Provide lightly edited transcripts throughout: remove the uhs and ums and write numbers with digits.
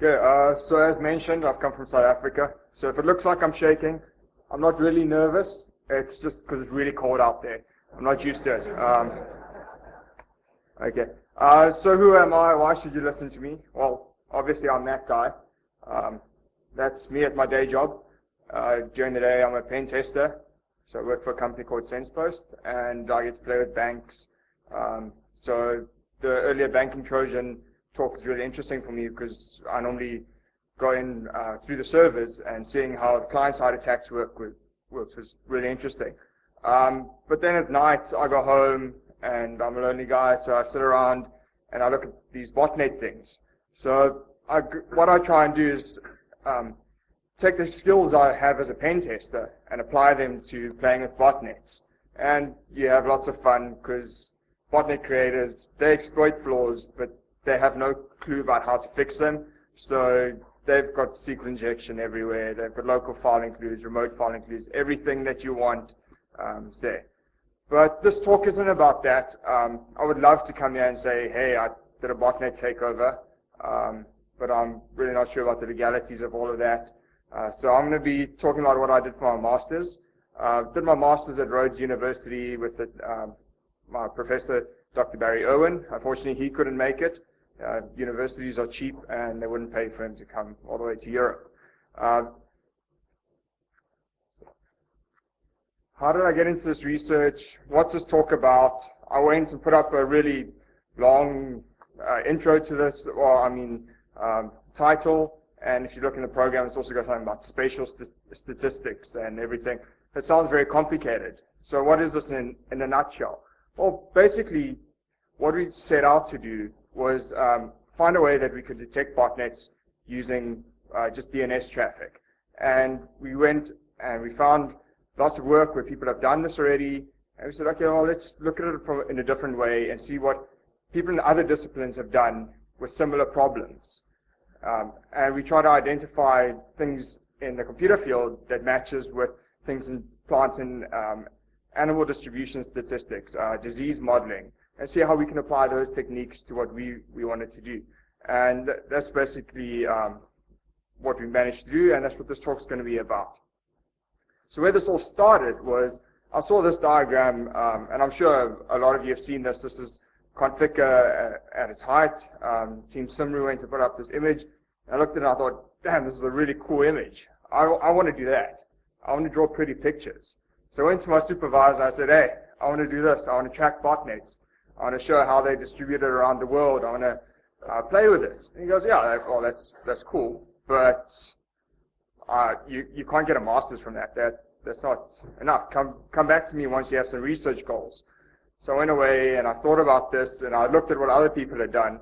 Okay, so as mentioned, I've come from South Africa. So if it looks like I'm shaking, I'm not really nervous. It's just because it's really cold out there. I'm not used to it. Okay. So who am I? Why should you listen to me? Well, obviously I'm that guy. That's me at my day job. During the day, I'm a pen tester. So I work for a company called SensePost, and I get to play with banks. So the earlier banking Trojan talk is really interesting for me because I normally go in through the servers and seeing how the client-side attacks works was really interesting. But then at night, I go home and I'm a lonely guy, so I sit around and I look at these botnet things. So what I try and do is take the skills I have as a pen tester and apply them to playing with botnets. And you have lots of fun because botnet creators, they exploit flaws, but they have no clue about how to fix them. So they've got SQL injection everywhere. They've got local file includes, remote file includes, everything that you want is there. But this talk isn't about that. I would love to come here and say, hey, I did a botnet takeover, but I'm really not sure about the legalities of all of that. So I'm going to be talking about what I did for my master's. Did my master's at Rhodes University with my professor, Dr. Barry Irwin. Unfortunately, he couldn't make it. Universities are cheap, and they wouldn't pay for him to come all the way to Europe. How did I get into this research? What's this talk about? I went and put up a really long intro to this, title. And if you look in the program, it's also got something about spatial statistics and everything. It sounds very complicated. So what is this in a nutshell? Well, basically, what we set out to do was find a way that we could detect botnets using just DNS traffic. And we went and we found lots of work where people have done this already. And we said, okay, well, let's look at it in a different way and see what people in other disciplines have done with similar problems. And we try to identify things in the computer field that matches with things in plant and animal distribution statistics, disease modeling, and see how we can apply those techniques to what we wanted to do. And that's basically what we managed to do, and that's what this talk's going to be about. So where this all started was, I saw this diagram, and I'm sure a lot of you have seen this. This is Configure at its height. Team Simru went to put up this image. I looked at it and I thought, damn, this is a really cool image. I want to do that. I want to draw pretty pictures. So I went to my supervisor and I said, hey, I want to do this. I want to track botnets. I want to show how they're distributed around the world. I want to play with this. And he goes, yeah, well, that's cool, but you can't get a master's from that. That's not enough. Come back to me once you have some research goals. So I went away and I thought about this and I looked at what other people had done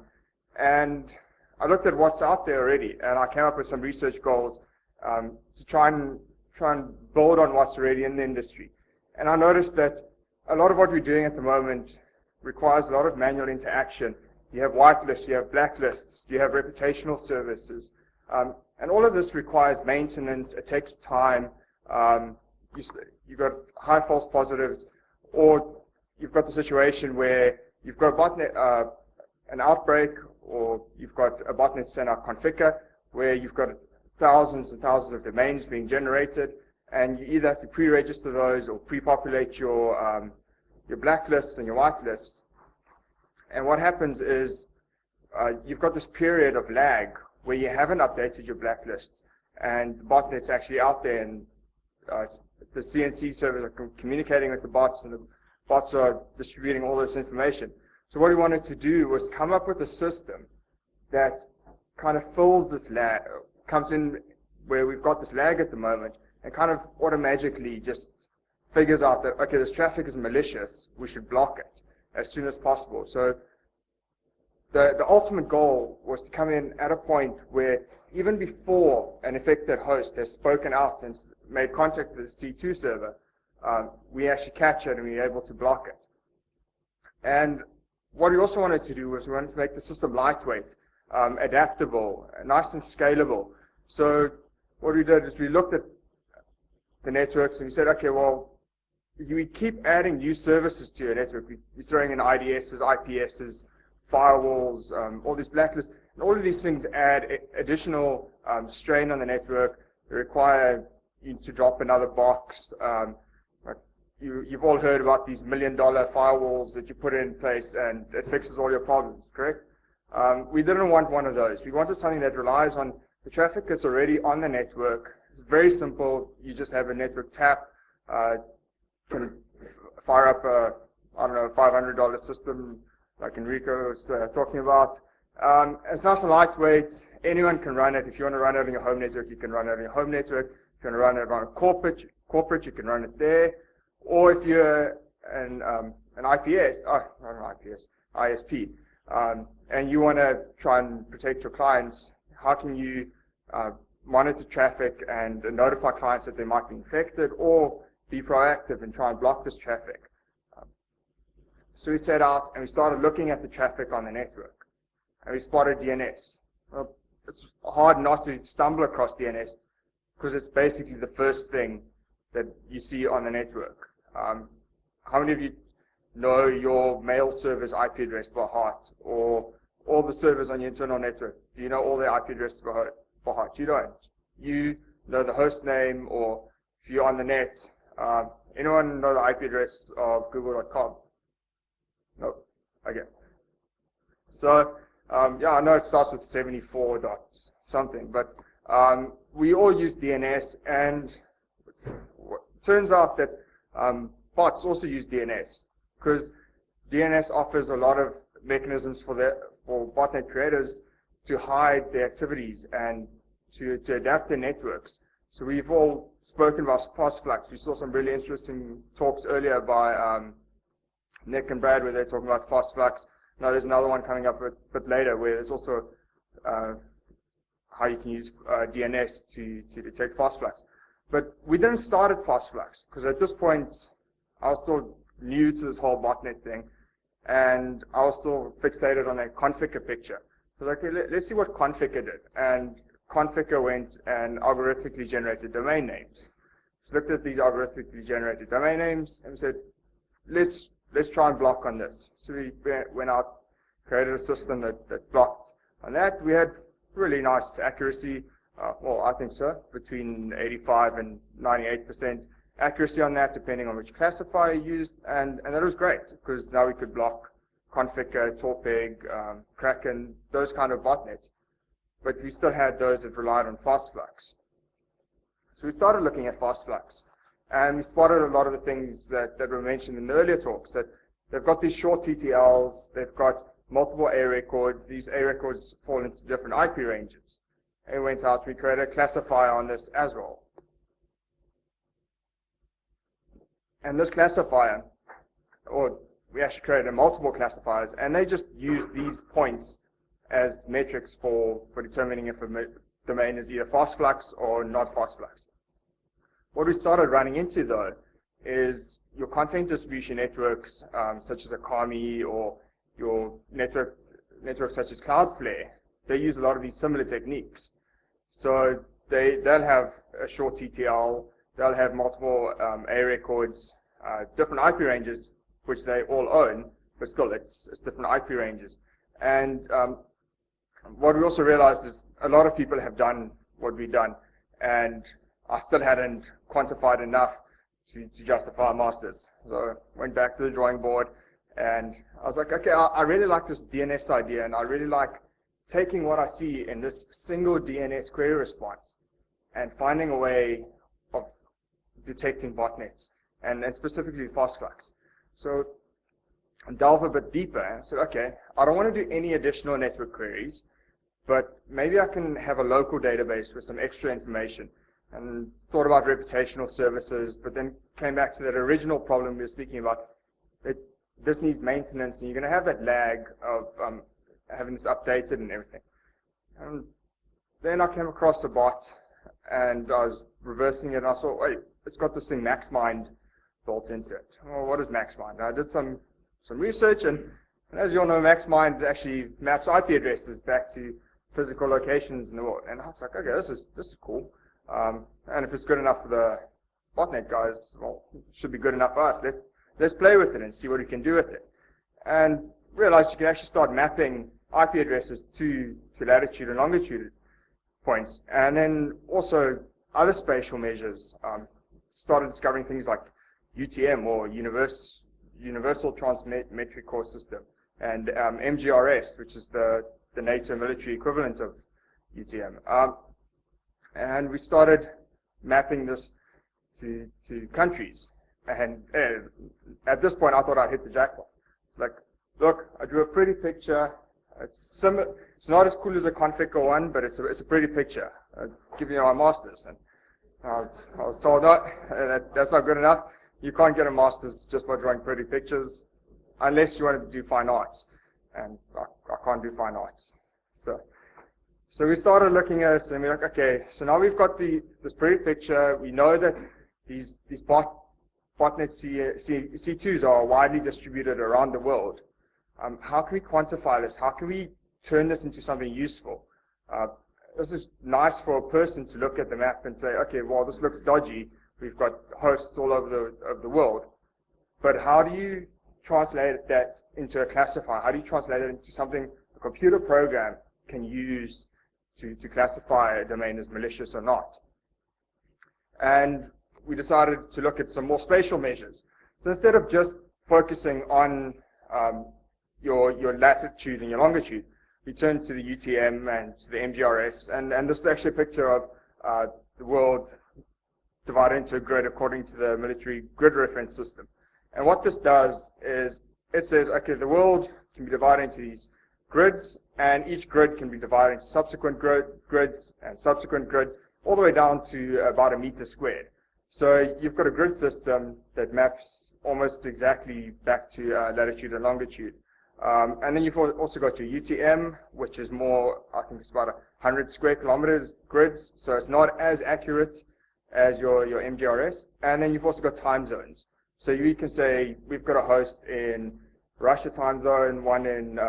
and I looked at what's out there already and I came up with some research goals to try and build on what's already in the industry. And I noticed that a lot of what we're doing at the moment requires a lot of manual interaction. You have whitelists, you have blacklists, you have reputational services. And all of this requires maintenance. It takes time. You've got high false positives, or you've got the situation where you've got a botnet, an outbreak, or you've got a botnet sender configure where you've got thousands and thousands of domains being generated, and you either have to pre-register those or pre-populate your blacklists and your whitelists. And what happens is you've got this period of lag where you haven't updated your blacklists, and the botnet's actually out there, and the CNC servers are communicating with the bots, and the bots are distributing all this information. So what we wanted to do was come up with a system that kind of fills this lag, comes in where we've got this lag at the moment, and kind of automatically just figures out that, okay, this traffic is malicious, we should block it as soon as possible. So the ultimate goal was to come in at a point where even before an affected host has spoken out and made contact with the C2 server, we actually catch it and we're able to block it. And what we also wanted to do was we wanted to make the system lightweight, adaptable, nice and scalable. So what we did is we looked at the networks and we said, okay, well, we keep adding new services to your network. We're throwing in IDSs, IPSs, firewalls, all these blacklists, And all of these things add additional strain on the network. They require you to drop another box. Like you've all heard about these $1 million firewalls that you put in place and it fixes all your problems, correct? We didn't want one of those. We wanted something that relies on the traffic that's already on the network. It's very simple. You just have a network tap, can fire up a, I don't know, $500 system like Enrico was talking about. It's nice and lightweight. Anyone can run it. If you want to run it on your home network, you can run it on your home network. If you want to run it on a corporate, you can run it there. Or if you're an IPS, not an IPS, ISP, and you want to try and protect your clients, how can you monitor traffic and notify clients that they might be infected, or be proactive and try and block this traffic? So we set out and we started looking at the traffic on the network, and we spotted DNS. Well, it's hard not to stumble across DNS because it's basically the first thing that you see on the network. How many of you know your mail server's IP address by heart, or all the servers on your internal network? Do you know all their IP addresses by heart? You don't. You know the host name, or if you're on the net, anyone know the IP address of google.com? No. Okay. So, yeah, I know it starts with 74 dot something, but we all use DNS, and it turns out that bots also use DNS, because DNS offers a lot of mechanisms for botnet creators to hide their activities and to adapt their networks. So we've all spoken about FastFlux. We saw some really interesting talks earlier by Nick and Brad, where they're talking about FastFlux. Now there's another one coming up a bit later where there's also how you can use DNS to detect FastFlux. But we didn't start at FastFlux, because at this point I was still new to this whole botnet thing, and I was still fixated on that Configure picture. So I was like, okay, let's see what Configure did. And Configure went and algorithmically generated domain names. So looked at these algorithmically generated domain names and said, let's try and block on this. So we went out, created a system that blocked on that. We had really nice accuracy, well, I think so, between 85 and 98% accuracy on that, depending on which classifier you used, and that was great, because now we could block Configure, Torpeg, Kraken, those kind of botnets. But we still had those that relied on FastFlux. So we started looking at FastFlux, and we spotted a lot of the things that were mentioned in the earlier talks, that they've got these short TTLs, they've got multiple A records, these A records fall into different IP ranges. And we went out, we created a classifier on this as well. And this classifier, or we actually created multiple classifiers, and they just use these points as metrics for determining if a domain is either FastFlux or not FastFlux. What we started running into, though, is your content distribution networks, such as Akami, or your networks such as Cloudflare. They use a lot of these similar techniques. So they'll have a short TTL, they'll have multiple A records, different IP ranges, which they all own, but still it's different IP ranges. And what we also realized is a lot of people have done what we've done, and I still hadn't quantified enough to justify a master's. So I went back to the drawing board, and I was like, okay, I really like this DNS idea, and I really like taking what I see in this single DNS query response and finding a way of detecting botnets, and specifically FastFlux. So I delve a bit deeper and said, okay, I don't want to do any additional network queries, but maybe I can have a local database with some extra information. And thought about reputational services, but then came back to that original problem we were speaking about. This needs maintenance, and you're going to have that lag of having this updated and everything. And then I came across a bot, and I was reversing it, and I saw, wait, it's got this thing MaxMind built into it. Well, what is MaxMind? I did some research, and as you all know, MaxMind actually maps IP addresses back to physical locations in the world. And I was like, okay, this is cool. And if it's good enough for the botnet guys, well, it should be good enough for us. Let's play with it and see what we can do with it. And realized you can actually start mapping IP addresses to latitude and longitude points. And then also other spatial measures, started discovering things like UTM, or Universal Transmetric Core System, and MGRS, which is the NATO military equivalent of UTM. And we started mapping this to countries. And at this point, I thought I'd hit the jackpot. It's like, look, I drew a pretty picture. It's not as cool as a Configure one, but it's a pretty picture. I'll give you my master's. And I was told, no, that's not good enough. You can't get a master's just by drawing pretty pictures, unless you want to do fine arts. And I can't do fine arts. So we started looking at it, and we're like, okay, so now we've got this pretty picture. We know that these botnet C2s are widely distributed around the world. How can we quantify this? How can we turn this into something useful? This is nice for a person to look at the map and say, okay, well, this looks dodgy. We've got hosts all over the world. But how do you translate that into a classifier? How do you translate it into something a computer program can use to classify a domain as malicious or not? And we decided to look at some more spatial measures. So instead of just focusing on your latitude and your longitude, we turned to the UTM and to the MGRS, and this is actually a picture of the world divided into a grid according to the military grid reference system. And what this does is it says, okay, the world can be divided into these grids, and each grid can be divided into subsequent grids and subsequent grids, all the way down to about a meter squared. So you've got a grid system that maps almost exactly back to latitude and longitude. And then you've also got your UTM, which is more, I think it's about 100 square kilometers grids, so it's not as accurate as your MGRS. And then you've also got time zones. So you can say, we've got a host in Russia time zone, one in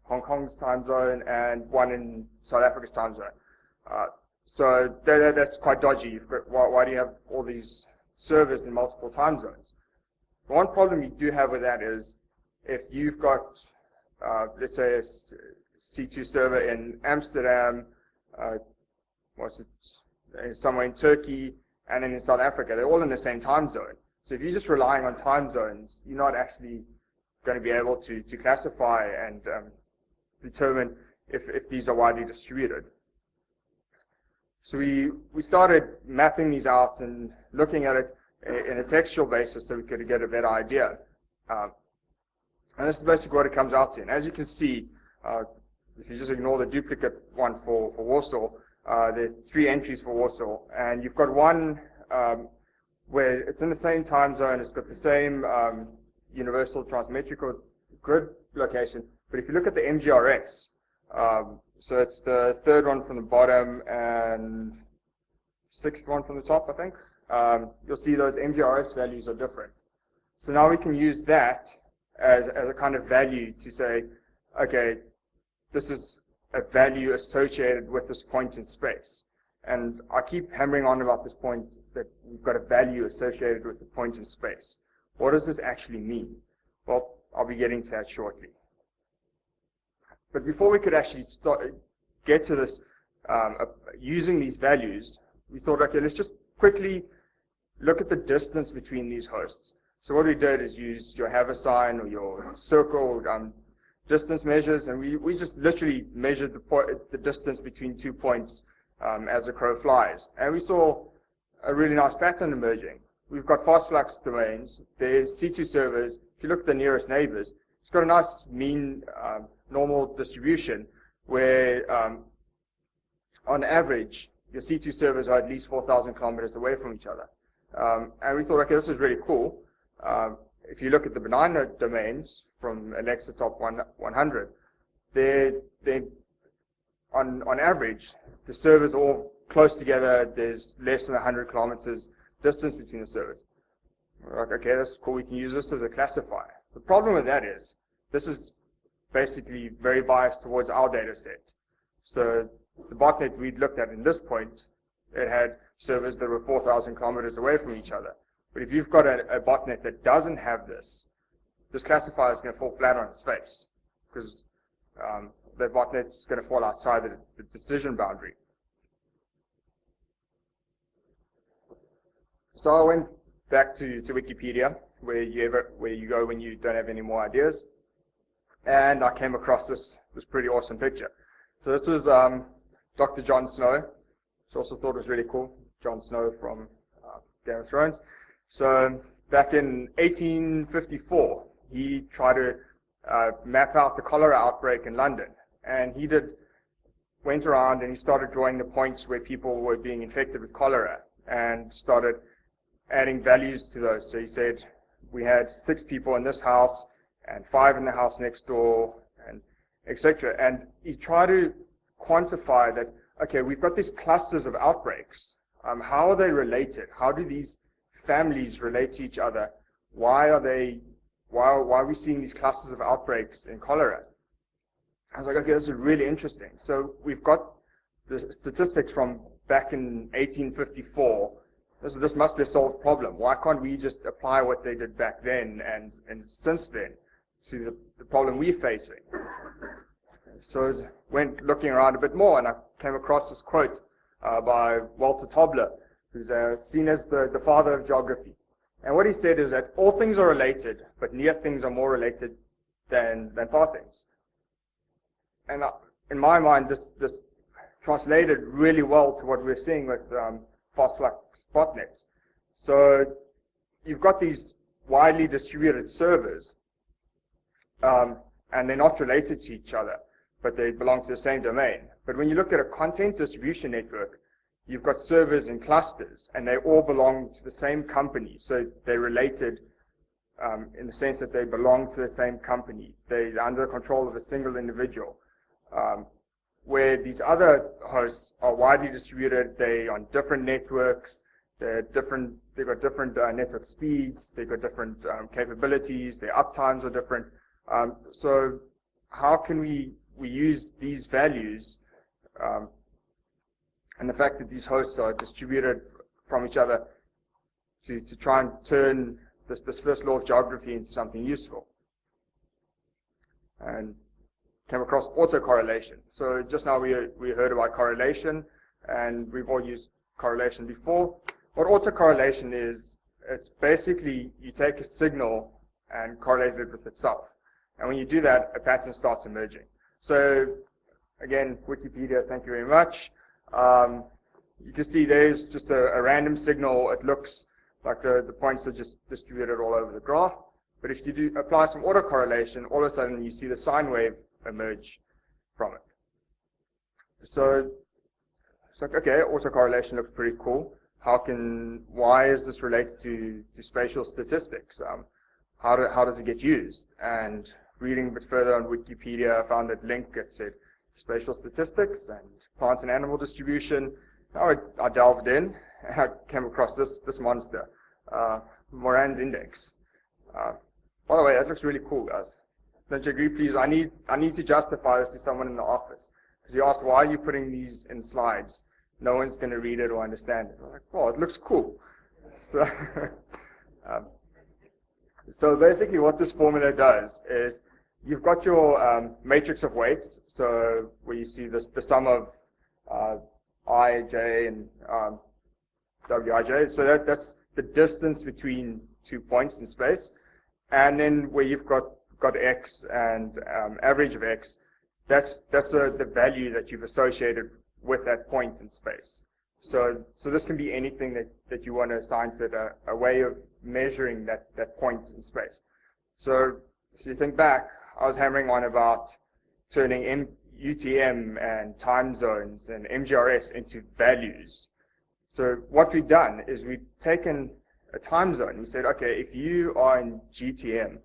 Hong Kong's time zone, and one in South Africa's time zone. So that's quite dodgy. You've got, why do you have all these servers in multiple time zones? One problem you do have with that is, if you've got, let's say, a C2 server in Amsterdam, somewhere in Turkey, and then in South Africa, they're all in the same time zone. So if you're just relying on time zones, you're not actually going to be able to classify and determine if these are widely distributed. So we started mapping these out and looking at it in a textual basis so we could get a better idea. And this is basically what it comes out to. And as you can see, if you just ignore the duplicate one for Warsaw, there are 3 entries for Warsaw. And you've got one where it's in the same time zone, it's got the same universal transmetric grid location. But if you look at the MGRS, so it's the 3rd one from the bottom and 6th one from the top, I think, you'll see those MGRS values are different. So now we can use that as a kind of value to say, okay, this is a value associated with this point in space. And I keep hammering on about this point that we've got a value associated with the point in space. What does this actually mean? Well, I'll be getting to that shortly. But before we could actually get to this, using these values, we thought, okay, let's just quickly look at the distance between these hosts. So what we did is use your haversine or your circle distance measures, and we just literally measured the distance between 2 points as the crow flies. And we saw a really nice pattern emerging. We've got fast flux domains. There's C2 servers. If you look at the nearest neighbors, it's got a nice mean normal distribution where on average, your C2 servers are at least 4,000 kilometers away from each other. And we thought, okay, this is really cool. If you look at the benign domains from Alexa Top 100, they're on average, the servers are all close together. There's less than 100 kilometers distance between the servers. We're like, okay, that's cool. We can use this as a classifier. The problem with that is, this is basically very biased towards our data set. So the botnet we'd looked at in this point, it had servers that were 4,000 kilometers away from each other. But if you've got a botnet that doesn't have this classifier is going to fall flat on its face, because the botnet's going to fall outside the decision boundary. So I went back to Wikipedia, where you go when you don't have any more ideas, and I came across this pretty awesome picture. So this was Dr. Jon Snow, which I also thought was really cool. Jon Snow from Game of Thrones. So back in 1854, he tried to map out the cholera outbreak in London, and he went around and he started drawing the points where people were being infected with cholera and started adding values to those. So he said we had 6 people in this house and 5 in the house next door, and etc. And he tried to quantify that, okay, we've got these clusters of outbreaks. How are they related? How do these families relate to each other? Why are we seeing these clusters of outbreaks in cholera? I was like, okay, this is really interesting. So we've got the statistics from back in 1854. This must be a solved problem. Why can't we just apply what they did back then and since then to the problem we're facing? So I went looking around a bit more, and I came across this quote by Walter Tobler, who's seen as the father of geography. And what he said is that all things are related, but near things are more related than far things. And in my mind, this translated really well to what we're seeing with fast flux botnets. So you've got these widely distributed servers, and they're not related to each other, but they belong to the same domain. But when you look at a content distribution network, you've got servers in clusters, and they all belong to the same company. So they're related in the sense that they belong to the same company. They're under the control of a single individual. Where these other hosts are widely distributed, they're on different networks, they've got different network speeds, they've got different capabilities, their uptimes are different. So how can we use these values and the fact that these hosts are distributed from each other to try and turn this first law of geography into something useful? And came across autocorrelation. So just now we heard about correlation, and we've all used correlation before. What autocorrelation is, it's basically you take a signal and correlate it with itself. And when you do that, a pattern starts emerging. So again, Wikipedia, thank you very much. You can see there's just a random signal. It looks like the points are just distributed all over the graph. But if you apply some autocorrelation, all of a sudden you see the sine wave emerge from it. So it's like, okay, autocorrelation looks pretty cool. Why is this related to spatial statistics? How does it get used? And reading a bit further on Wikipedia, I found that link that said spatial statistics and plant and animal distribution. Now I delved in and I came across this monster, Moran's index. By the way, that looks really cool, guys. Don't you agree, please? I need to justify this to someone in the office. Because he asked, why are you putting these in slides? No one's going to read it or understand it. I'm like, well, it looks cool. So, so basically what this formula does is you've got your matrix of weights, so where you see the sum of I, J, and Wij. So that's the distance between 2 points in space. And then where you've got X and average of X, that's the value that you've associated with that point in space. So this can be anything that you want to assign to it, a way of measuring that point in space. So if you think back, I was hammering on about turning UTM and time zones and MGRS into values. So what we've done is we've taken a time zone. We said, okay, if you are in GTM,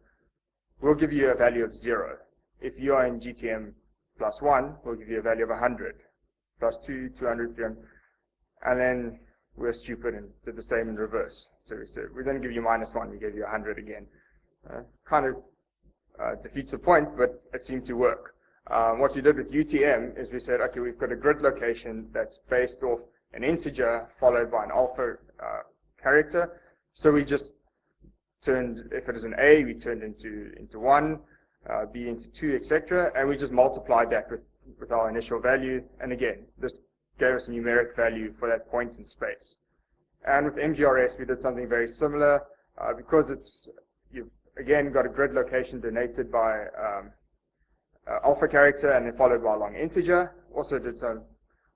we'll give you a value of 0. If you are in GTM plus 1, we'll give you a value of 100. Plus 2, 200, 300. And then we're stupid and did the same in reverse. So we said, we didn't give you minus 1, we gave you 100 again. Kind of defeats the point, but it seemed to work. What we did with UTM is we said, okay, we've got a grid location that's based off an integer followed by an alpha character. So we just turned, if it is an A, we turned into 1, b into 2, etc. And we just multiplied that with our initial value. And again, this gave us a numeric value for that point in space. And with MGRS, we did something very similar. Because you've again got a grid location denoted by alpha character and then followed by a long integer. Also did some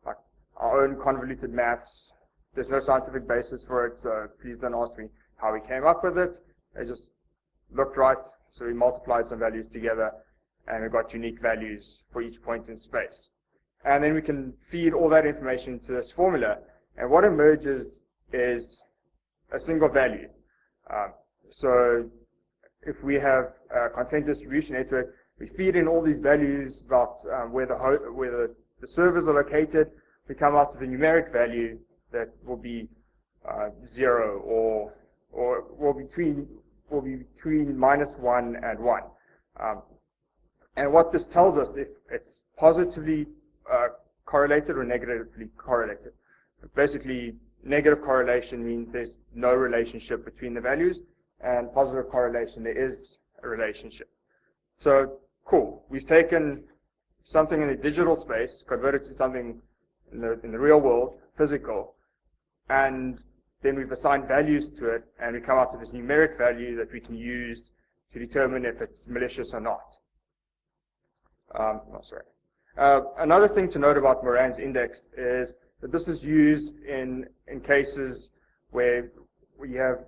like our own convoluted maths. There's no scientific basis for it, so please don't ask me how we came up with it. It just looked right, so we multiplied some values together, and we got unique values for each point in space. And then we can feed all that information into this formula, and what emerges is a single value. So if we have a content distribution network, we feed in all these values about where the servers are located. We come out with a numeric value that will be 0 or will be between -1 and 1. And what this tells us, if it's positively correlated or negatively correlated. Basically, negative correlation means there's no relationship between the values, and positive correlation, there is a relationship. So, cool. We've taken something in the digital space, converted to something in the real world, physical, and then we've assigned values to it, and we come up with this numeric value that we can use to determine if it's malicious or not. Another thing to note about Moran's index is that this is used in cases where we have,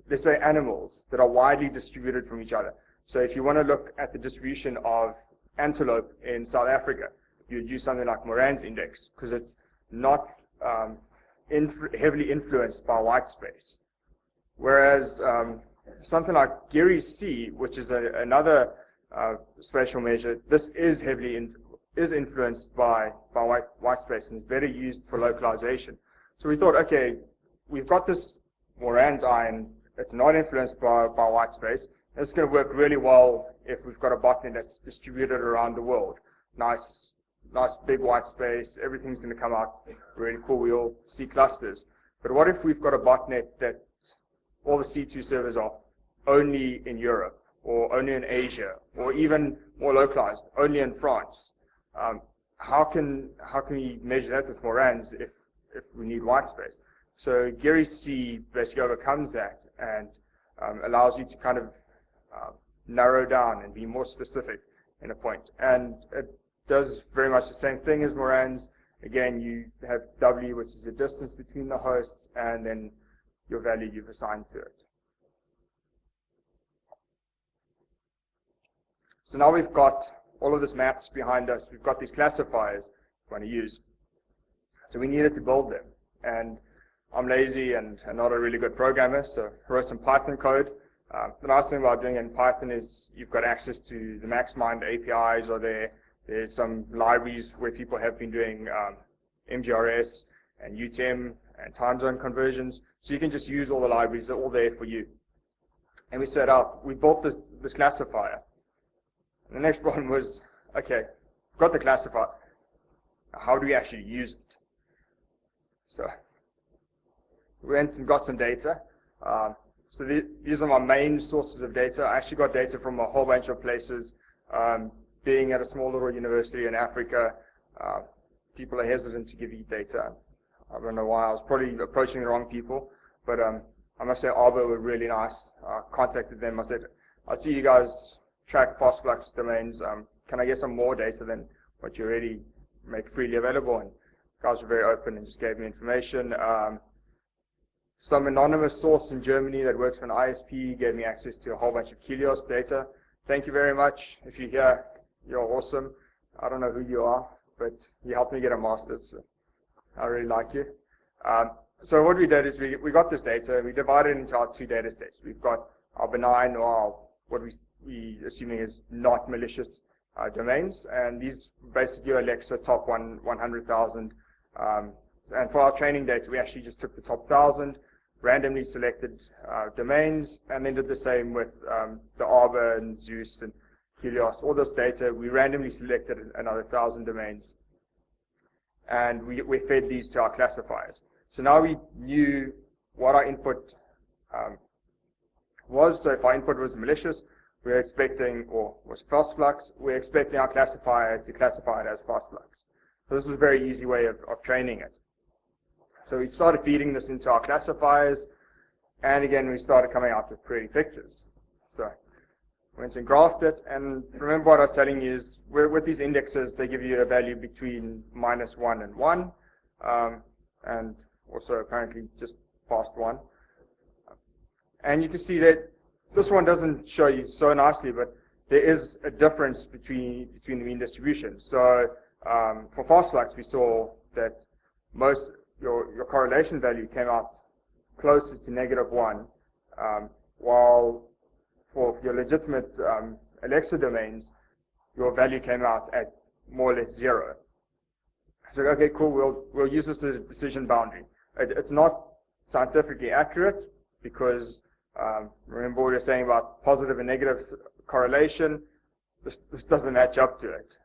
let's say, animals that are widely distributed from each other. So if you want to look at the distribution of antelope in South Africa, you'd use something like Moran's index, because it's not heavily influenced by white space. Whereas something like Geary's C, which is another spatial measure, this is heavily influenced by white space, and is better used for localization. So we thought, okay, we've got this Moran's I, and it's not influenced by white space. It's going to work really well if we've got a botnet that's distributed around the world. Nice big white space, everything's going to come out really cool, we all see clusters. But what if we've got a botnet that all the C2 servers are only in Europe, or only in Asia, or even more localized, only in France? How can we measure that with Moran's if we need white space? So Geary's C basically overcomes that and allows you to kind of narrow down and be more specific in a point. And it does very much the same thing as Moran's. Again, you have W, which is the distance between the hosts, and then your value you've assigned to it. So now we've got all of this maths behind us. We've got these classifiers we want to use. So we needed to build them. And I'm lazy and not a really good programmer, so I wrote some Python code. The nice thing about doing it in Python is you've got access to the MaxMind APIs are there. There's some libraries where people have been doing MGRS and UTM and time zone conversions. So you can just use all the libraries, they're all there for you. And we set up, we built this classifier. And the next problem was, okay, we've got the classifier. How do we actually use it? So we went and got some data. So these are my main sources of data. I actually got data from a whole bunch of places. Being at a small little university in Africa, people are hesitant to give you data. I don't know why. I was probably approaching the wrong people. But I must say Arbor were really nice. I contacted them. I said, I see you guys track fast flux domains. Can I get some more data than what you already make freely available? And guys were very open and just gave me information. Some anonymous source in Germany that works for an ISP gave me access to a whole bunch of Kilios data. Thank you very much. If you're here, you're awesome. I don't know who you are, but you helped me get a master's, so I really like you. So what we did is we got this data, we divided it into our two data sets. We've got our benign, or what we assuming is not malicious domains, and these basically are Alexa top 100,000. And for our training data, we actually just took the top 1,000, randomly selected domains, and then did the same with the Arbor and Zeus and Kilios. All this data, we randomly selected another 1,000 domains, and we fed these to our classifiers. So now we knew what our input was. So if our input was malicious, we're expecting, or was fast flux, we're expecting our classifier to classify it as fast flux. So this was a very easy way of training it. So we started feeding this into our classifiers, and again, we started coming out with pretty pictures. So went and graphed it, and remember what I was telling you is, with these indexes, they give you a value between -1 and 1, and also apparently just past 1. And you can see that this one doesn't show you so nicely, but there is a difference between the mean distribution. So for fast flux, we saw that your correlation value came out closer to -1, while for your legitimate Alexa domains, your value came out at more or less 0. So okay, cool. We'll use this as a decision boundary. It's not scientifically accurate because remember what we were saying about positive and negative correlation. This doesn't match up to it.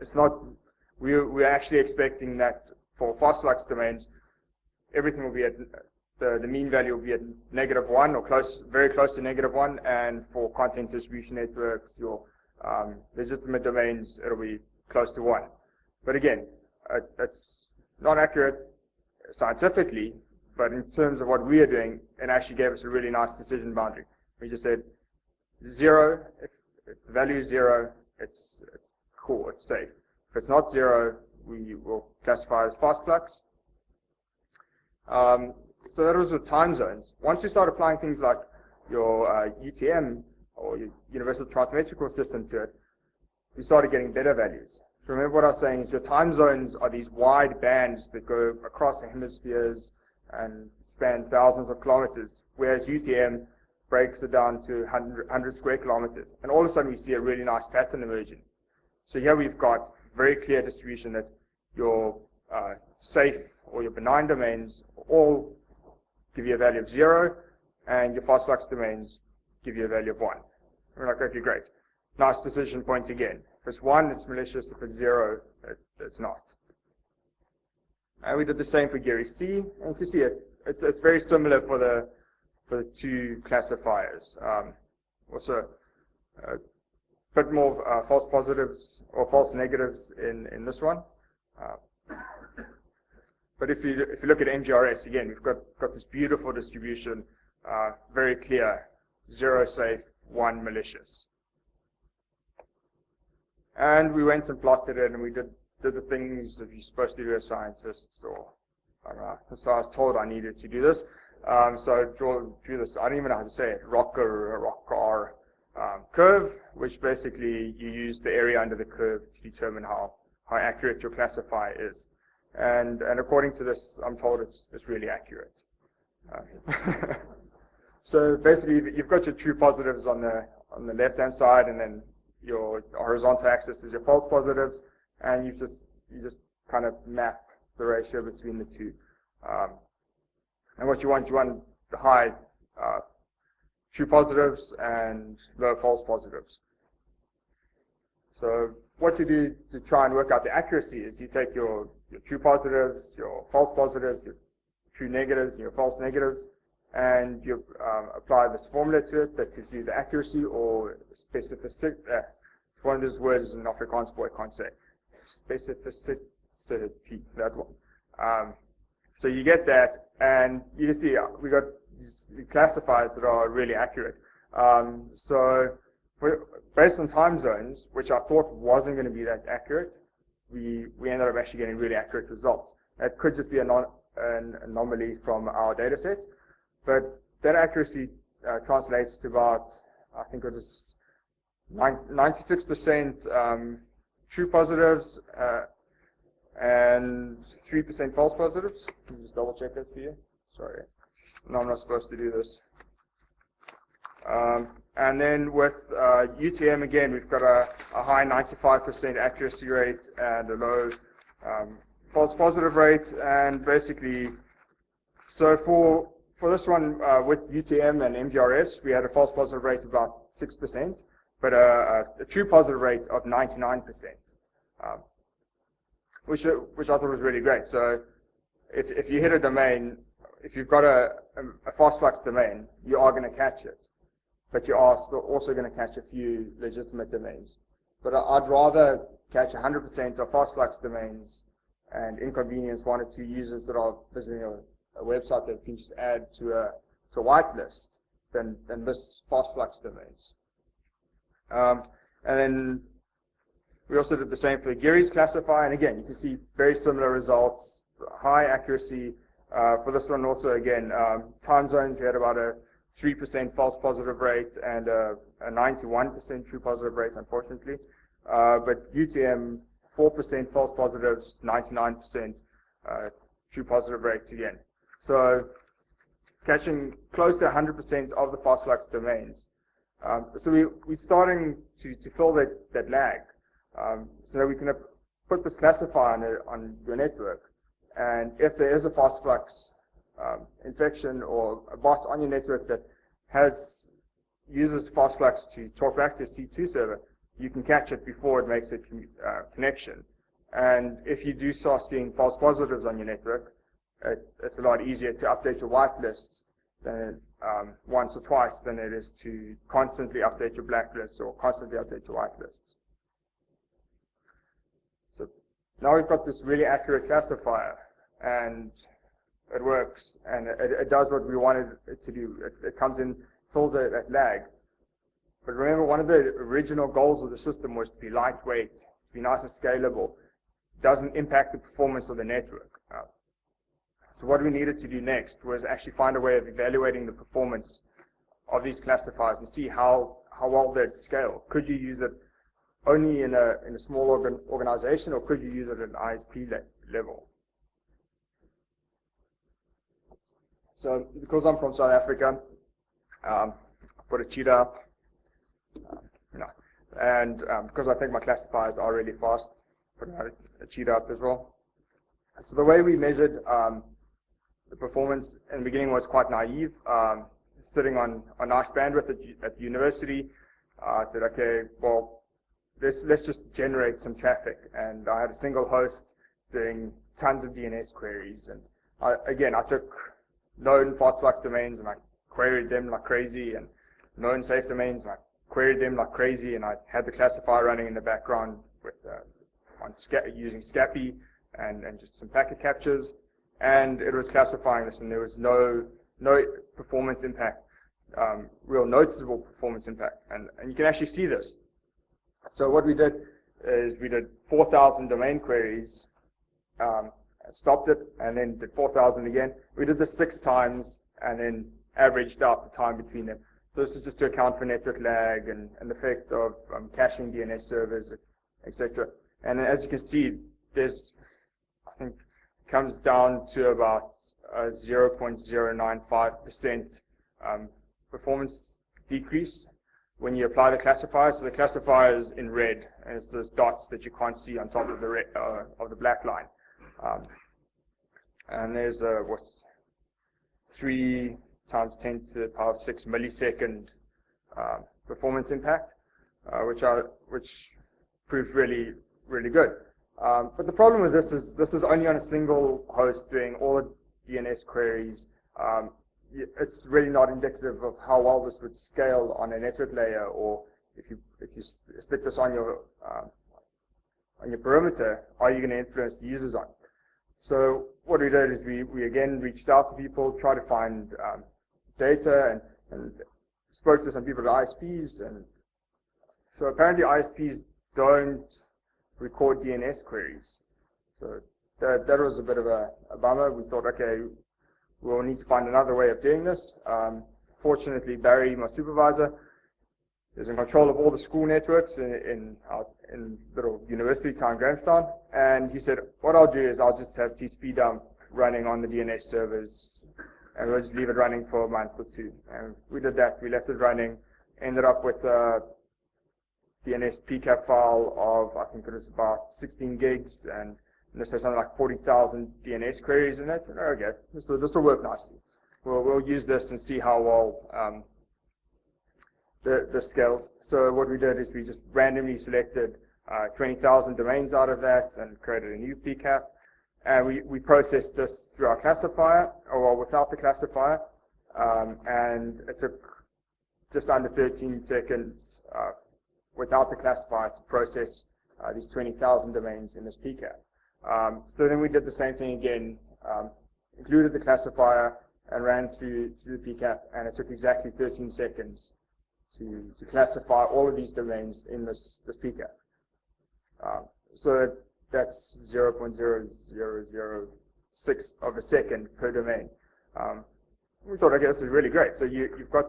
It's not. We're actually expecting that for fast flux domains, everything will be at the mean value will be at -1 or very close to -1, and for content distribution networks, your legitimate domains, it'll be close to 1. But again, it's not accurate scientifically, but in terms of what we are doing, it actually gave us a really nice decision boundary. We just said 0, if the value is 0, it's cool, it's safe. If it's not 0, we will classify it as fast flux. So that was with time zones. Once you start applying things like your UTM or your universal transmetrical system to it, you started getting better values. So remember what I was saying is your time zones are these wide bands that go across the hemispheres and span thousands of kilometers, whereas UTM breaks it down to 100 square kilometers. And all of a sudden we see a really nice pattern emerging. So here we've got very clear distribution that your safe or your benign domains all give you a value of 0, and your fast flux domains give you a value of 1. We're like, okay, great. Nice decision point again. If it's 1, it's malicious. If it's 0, it's not. And we did the same for Gary C. And you can see it's very similar for the two classifiers. Also, a bit more false positives or false negatives in this one. But if you look at MGRS, again, we've got this beautiful distribution, very clear, 0 safe, 1 malicious. And we went and plotted it, and we did the things that you're supposed to do as scientists, or I don't know. So I was told I needed to do this. So I drew this, I don't even know how to say it, rock-R curve, which basically you use the area under the curve to determine how accurate your classifier is. And according to this, I'm told it's really accurate. So basically, you've got your true positives on the left-hand side, and then your horizontal axis is your false positives, and you just kind of map the ratio between the two. And what you want high true positives and low false positives. So what to do to try and work out the accuracy is you take your true positives, your false positives, your true negatives, and your false negatives, and you apply this formula to it that gives you the accuracy or specificity. One of those words in Afrikaans, boy, I can't say. Specificity, that one. So you get that, and you can see we got these classifiers that are really accurate. So based on time zones, which I thought wasn't going to be that accurate, we ended up actually getting really accurate results. That could just be an anomaly from our data set, but that accuracy translates to about, I think it was 96% true positives and 3% false positives. Let me just double check that for you. Sorry, no, I'm not supposed to do this. And then with UTM, again, we've got a high 95% accuracy rate and a low false positive rate. And basically, so for this one with UTM and MGRS, we had a false positive rate of about 6%, but a true positive rate of 99%, which I thought was really great. So if you hit a domain, if you've got a fast flux domain, you are going to catch it. but you are still also going to catch a few legitimate domains. But I'd rather catch 100% of fast flux domains and inconvenience one or two users that are visiting a website that you can just add to a whitelist than miss fast flux domains. And then we also did the same for the Geary's classifier, and again, you can see very similar results, high accuracy. For this one also, again, time zones, we had about a 3% false positive rate and a 91% true positive rate, unfortunately. But UTM, 4% false positives, 99% true positive rate again. So catching close to 100% of the fast flux domains. So we're starting to fill that lag. So that we can put this classifier on your network. And if there is a fast flux infection or a bot on your network that uses fast flux to talk back to a C2 server, you can catch it before it makes a connection. And if you do start seeing false positives on your network, it's a lot easier to update your whitelists than once or twice than it is to constantly update your blacklists or constantly update your whitelists. So now we've got this really accurate classifier, and it works, and it does what we wanted it to do. It comes in, fills it at lag. But remember, one of the original goals of the system was to be lightweight, to be nice and scalable. It doesn't impact the performance of the network. So what we needed to do next was actually find a way of evaluating the performance of these classifiers and see how well they'd scale. Could you use it only in a small organization, or could you use it at an ISP level? So because I'm from South Africa, I put a cheetah up, and because I think my classifiers are really fast, put a cheetah up as well. So the way we measured the performance in the beginning was quite naive. Sitting on a nice bandwidth at the university, I said, okay, well, let's just generate some traffic. And I had a single host doing tons of DNS queries. And I took known fast flux domains and I queried them like crazy, and known safe domains and I queried them like crazy, and I had the classifier running in the background with using Scapy and just some packet captures, and it was classifying this, and there was no performance impact, real noticeable performance impact, and you can actually see this. So what we did is we did 4,000 domain queries, stopped it, and then did 4,000 again. We did this 6 times and then averaged out the time between them. So this is just to account for network lag and the effect of caching DNS servers, etc. And as you can see, there's, I think, comes down to about 0.095% performance decrease when you apply the classifier. So the classifier is in red, and it's those dots that you can't see on top of the red, of the black line. And there's 3 times 10 to the power 6 millisecond performance impact, which proved really, really good. But the problem with this is only on a single host doing all the DNS queries. It's really not indicative of how well this would scale on a network layer, or if you stick this on your perimeter, are you going to influence the users on? So what we did is we again reached out to people, tried to find data, and spoke to some people at ISPs. And so apparently ISPs don't record DNS queries. So that was a bit of a bummer. We thought, okay, we'll need to find another way of doing this. Fortunately, Barry, my supervisor, is in control of all the school networks in little university town, Grahamstown. And he said, what I'll do is I'll just have TCP dump running on the DNS servers, and we'll just leave it running for a month or 2. And we did that. We left it running, ended up with a DNS PCAP file of, I think it was about 16 gigs, and this has something like 40,000 DNS queries in it. Okay, this will work nicely. We'll use this and see how well the scales. So what we did is we just randomly selected 20,000 domains out of that and created a new PCAP. And we processed this through our classifier, or without the classifier. And it took just under 13 seconds without the classifier to process these 20,000 domains in this PCAP. So then we did the same thing again, included the classifier and ran through the PCAP, and it took exactly 13 seconds to classify all of these domains in this PCAP. So that's 0.0006 of a second per domain. We thought, okay, this is really great. So you've got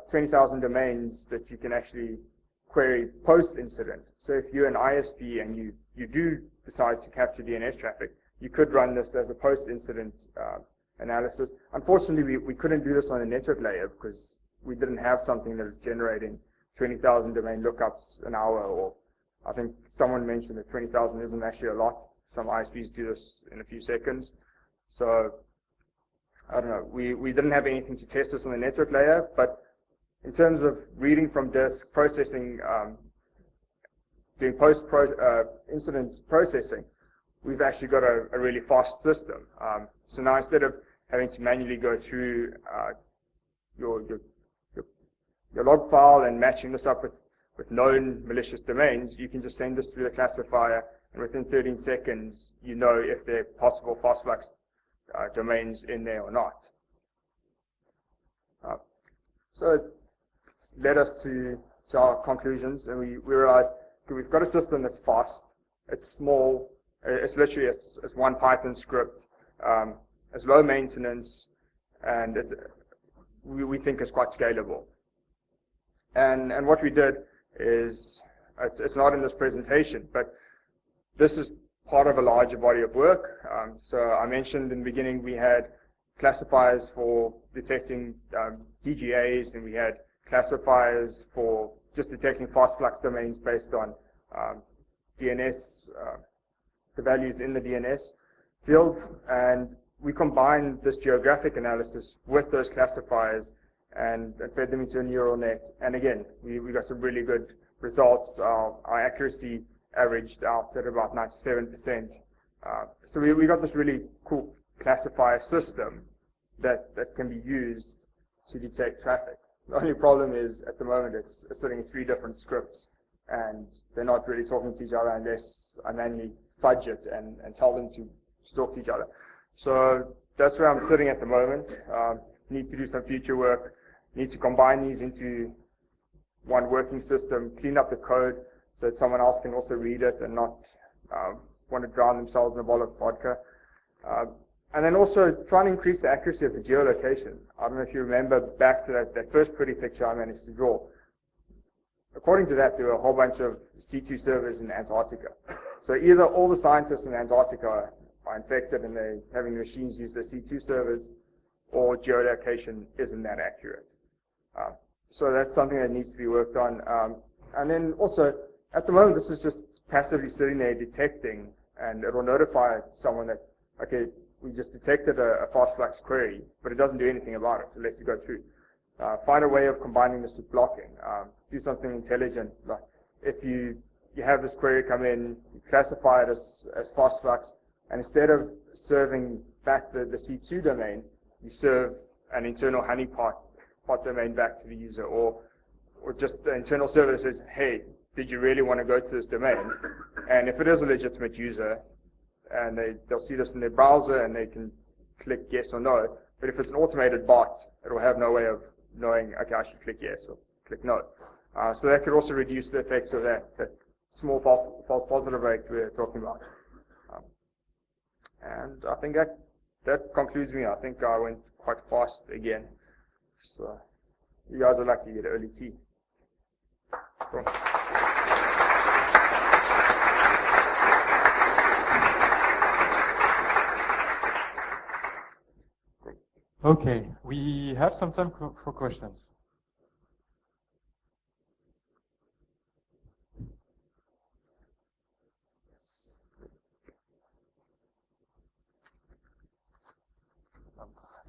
20,000 domains that you can actually query post-incident. So if you're an ISP and you do decide to capture DNS traffic, you could run this as a post-incident analysis. Unfortunately, we couldn't do this on the network layer because we didn't have something that is generating 20,000 domain lookups an hour, or I think someone mentioned that 20,000 isn't actually a lot. Some ISPs do this in a few seconds. So I don't know, we didn't have anything to test this on the network layer, but in terms of reading from disk, processing, doing post-incident processing, we've actually got a really fast system. So now instead of having to manually go through your log file and matching this up with known malicious domains, you can just send this through the classifier, and within 13 seconds, you know if there are possible fast flux domains in there or not. So it led us to our conclusions, and we realized, okay, we've got a system that's fast, it's small, it's literally it's one Python script, it's low maintenance, and we think it's quite scalable. And what we did is, it's not in this presentation, but this is part of a larger body of work. So I mentioned in the beginning we had classifiers for detecting DGAs, and we had classifiers for just detecting fast flux domains based on DNS, the values in the DNS fields, and we combined this geographic analysis with those classifiers and fed them into a neural net. And again, we got some really good results. Our accuracy averaged out at about 97%. So we got this really cool classifier system that can be used to detect traffic. The only problem is, at the moment, it's sitting in 3 different scripts, and they're not really talking to each other unless I manually fudge it and tell them to talk to each other. So that's where I'm sitting at the moment. Need to do some future work, need to combine these into one working system, clean up the code so that someone else can also read it and not want to drown themselves in a bowl of vodka. And then also try and increase the accuracy of the geolocation. I don't know if you remember back to that first pretty picture I managed to draw. According to that, there were a whole bunch of C2 servers in Antarctica. So either all the scientists in Antarctica are infected and they're having the machines use their C2 servers, or geolocation isn't that accurate. So that's something that needs to be worked on. And then also, at the moment, this is just passively sitting there detecting, and it will notify someone that, okay, we just detected a fast flux query, but it doesn't do anything about it. It lets you go through. Find a way of combining this with blocking. Do something intelligent. Like if you have this query come in, you classify it as fast flux, and instead of serving back the C2 domain, you serve an internal honeypot domain back to the user, or just the internal server that says, hey, did you really want to go to this domain? And if it is a legitimate user, and they'll see this in their browser and they can click yes or no. But if it's an automated bot, it will have no way of knowing, okay, I should click yes or click no. So that could also reduce the effects of that small false positive rate we're talking about. And I think that concludes me. I think I went quite fast again. So you guys are lucky you get early tea. Cool. Okay, we have some time for questions. Yes.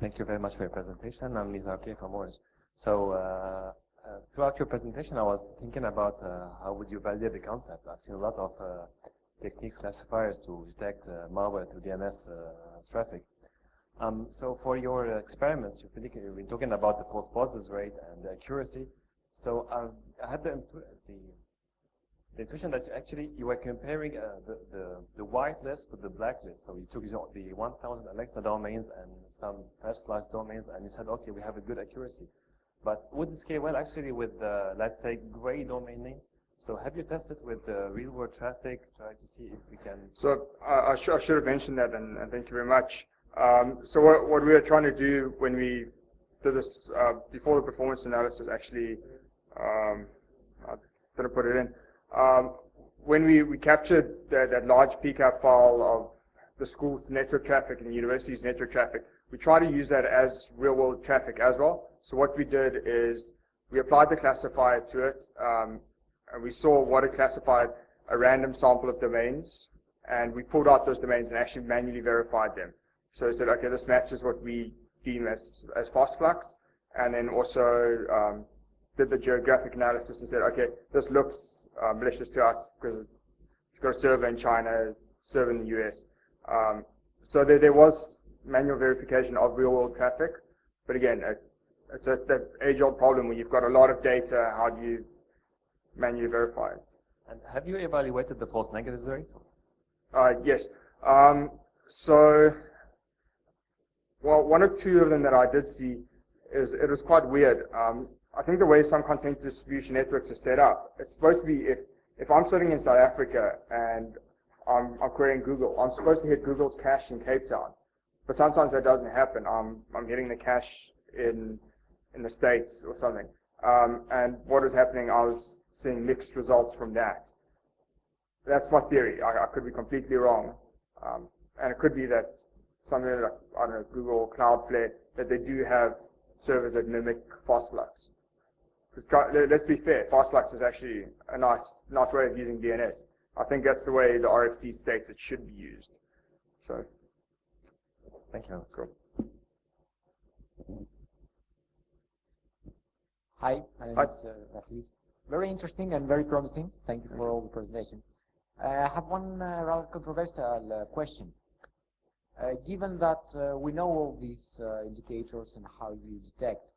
Thank you very much for your presentation. I'm Nizar from Orange. So throughout your presentation, I was thinking about how would you validate the concept. I've seen a lot of techniques, classifiers to detect malware to DNS traffic. So for your experiments, you're talking about the false positives rate and the accuracy. So I had the intuition that actually you were comparing the white list with the black list. So you took the 1,000 Alexa domains and some fast flash domains, and you said, okay, we have a good accuracy. But would it scale well actually with the, let's say, gray domain names? So have you tested with the real world traffic, try to see if we can... So I should have mentioned that, and thank you very much. So what we were trying to do when we did this, before the performance analysis, actually, I didn't put it in. When we captured that large PCAP file of the school's network traffic and the university's network traffic, we try to use that as real-world traffic as well. So what we did is we applied the classifier to it, and we saw what it classified, a random sample of domains, and we pulled out those domains and actually manually verified them. So we said, okay, this matches what we deem as fast flux, and then also did the geographic analysis and said, okay, this looks malicious to us because it's got a server in China, server in the US. So there was manual verification of real-world traffic, but again, it's that age-old problem where you've got a lot of data. How do you manually verify it? And have you evaluated the false negatives rate? Yes. So, well, one or two of them that I did see it was quite weird. I think the way some content distribution networks are set up, it's supposed to be if I'm sitting in South Africa and I'm querying Google, I'm supposed to hit Google's cache in Cape Town, but sometimes that doesn't happen. I'm hitting the cache in the States or something. And what was happening, I was seeing mixed results from that. That's my theory. I could be completely wrong. And it could be that something like, I don't know, Google Cloudflare, that they do have servers that mimic FastFlux. Because let's be fair, FastFlux is actually a nice way of using DNS. I think that's the way the RFC states it should be used. So, thank you. Cool. Hi, my name is Vasilis. Very interesting and very promising. Thank you for all the presentation. I have one rather controversial question. Given that we know all these indicators and how you detect,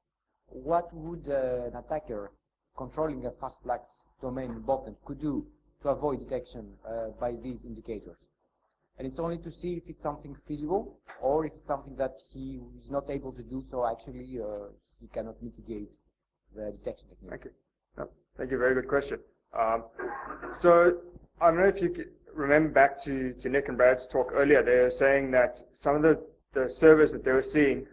what would an attacker controlling a fast flux domain in botnet could do to avoid detection by these indicators? And it's only to see if it's something feasible or if it's something that he is not able to do, so actually he cannot mitigate the detection technique. Thank you. No, thank you. Very good question. So I don't know if you remember back to Nick and Brad's talk earlier. They were saying that some of the servers that they were seeing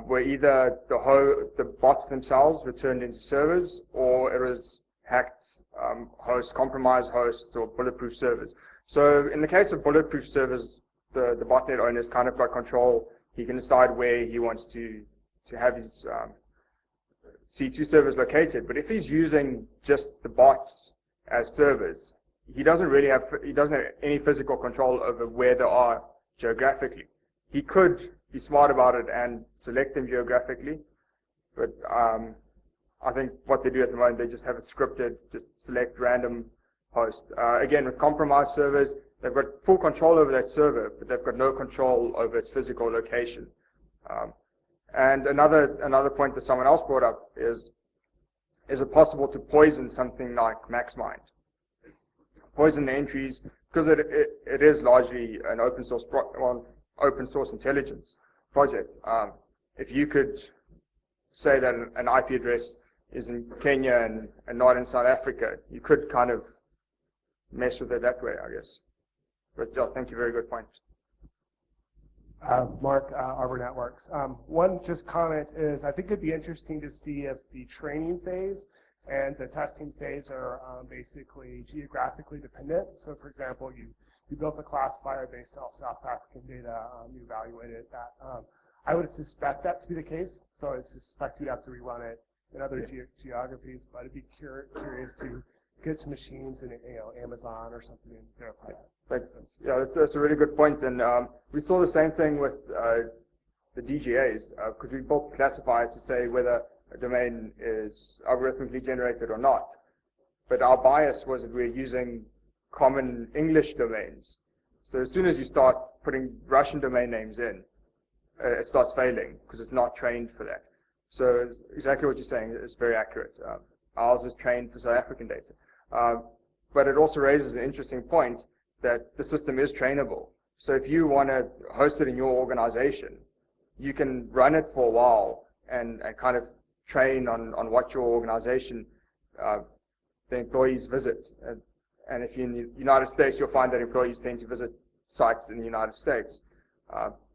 were either the bots themselves were turned into servers, or it was hacked hosts, compromised hosts, or bulletproof servers. So in the case of bulletproof servers, the botnet owner's kind of got control. He can decide where he wants to have his C2 servers located. But if he's using just the bots as servers, he doesn't have any physical control over where they are geographically. He could be smart about it and select them geographically, but I think what they do at the moment, they just have it scripted, just select random host. Again, with compromised servers, they've got full control over that server, but they've got no control over its physical location. And another point that someone else brought up is it possible to poison something like MaxMind? Poison the entries, because it is largely an open source intelligence project. If you could say that an IP address is in Kenya and not in South Africa, you could kind of mess with it that way, I guess. But yeah, thank you, very good point. Mark, Arbor Networks. One just comment is, I think it'd be interesting to see if the training phase and the testing phase are basically geographically dependent. So for example, you built a classifier based off South African data, you evaluated that. I would suspect that to be the case. So I suspect you'd have to rerun it in other geographies, but I'd be curious to get some machines in Amazon or something and verify that. Thanks. Yeah, that's a really good point. And we saw the same thing with the DGAs, because we built the classifier to say whether a domain is algorithmically generated or not. But our bias was that we're using common English domains. So as soon as you start putting Russian domain names in, it starts failing because it's not trained for that. So exactly what you're saying is very accurate. Ours is trained for South African data. But it also raises an interesting point that the system is trainable. So if you want to host it in your organization, you can run it for a while and kind of train on what your organization, the employees visit. And if you're in the United States, you'll find that employees tend to visit sites in the United States.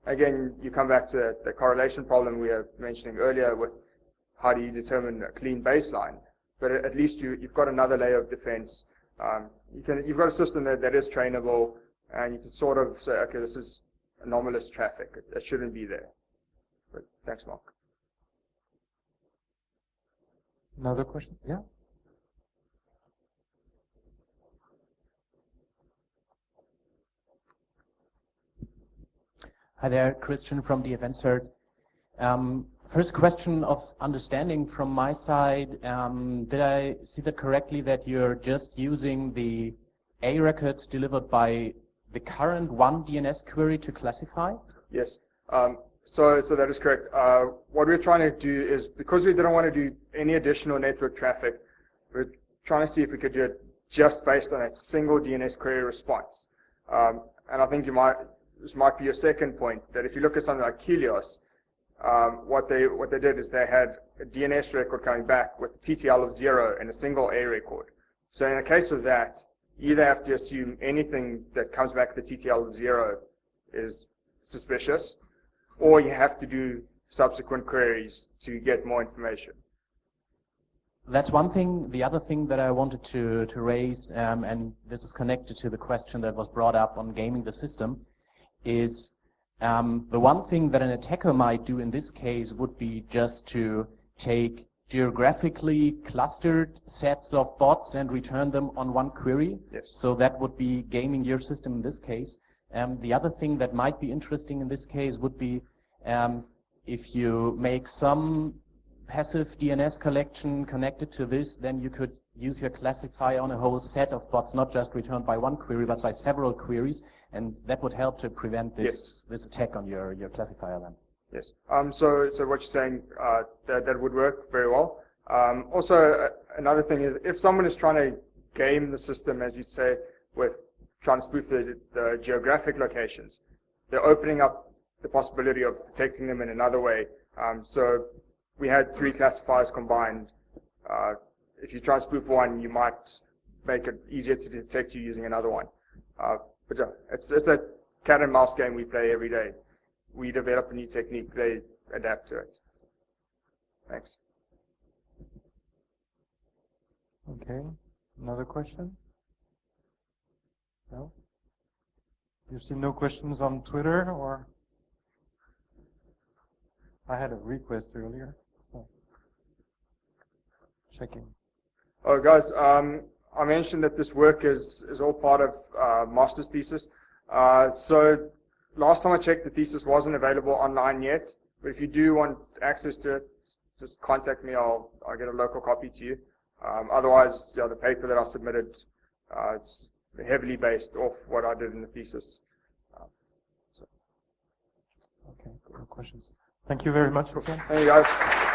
Again, you come back to the correlation problem we were mentioning earlier with how do you determine a clean baseline. But at least you've got another layer of defense. You've got a system that is trainable, and you can sort of say, okay, this is anomalous traffic. It shouldn't be there. But thanks, Mark. Another question? Yeah. Hi there, Christian from the Event Cert. First question of understanding from my side, did I see that correctly that you're just using the A records delivered by the current one DNS query to classify? Yes. So that is correct. What we're trying to do is, because we didn't want to do any additional network traffic, we're trying to see if we could do it just based on that single DNS query response. And I think this might be your second point, that if you look at something like Helios, what they did is they had a DNS record coming back with a TTL of 0 and a single A record. So in the case of that, you either have to assume anything that comes back with a TTL of 0 is suspicious, or you have to do subsequent queries to get more information. That's one thing. The other thing that I wanted to raise, and this is connected to the question that was brought up on gaming the system, is the one thing that an attacker might do in this case would be just to take geographically clustered sets of bots and return them on one query. Yes. So that would be gaming your system in this case. The other thing that might be interesting in this case would be if you make some passive DNS collection connected to this, then you could use your classifier on a whole set of bots, not just returned by one query, but by several queries, and that would help to prevent this attack on your classifier then. Yes. So what you're saying, that would work very well. Also, another thing is, if someone is trying to game the system, as you say, with trying to spoof the geographic locations, they're opening up the possibility of detecting them in another way. So we had 3 classifiers combined. If you try and spoof one, you might make it easier to detect you using another one. But yeah, it's that cat and mouse game we play every day. We develop a new technique, they adapt to it. Thanks. Okay. Another question? No? You've seen no questions on Twitter, or? I had a request earlier, so checking. Oh, guys, I mentioned that this work is all part of master's thesis. So last time I checked, the thesis wasn't available online yet. But if you do want access to it, just contact me. I'll get a local copy to you. Otherwise, the paper that I submitted, it's heavily based off what I did in the thesis. Okay, no questions. Thank you very much, Etienne. Thank you, guys.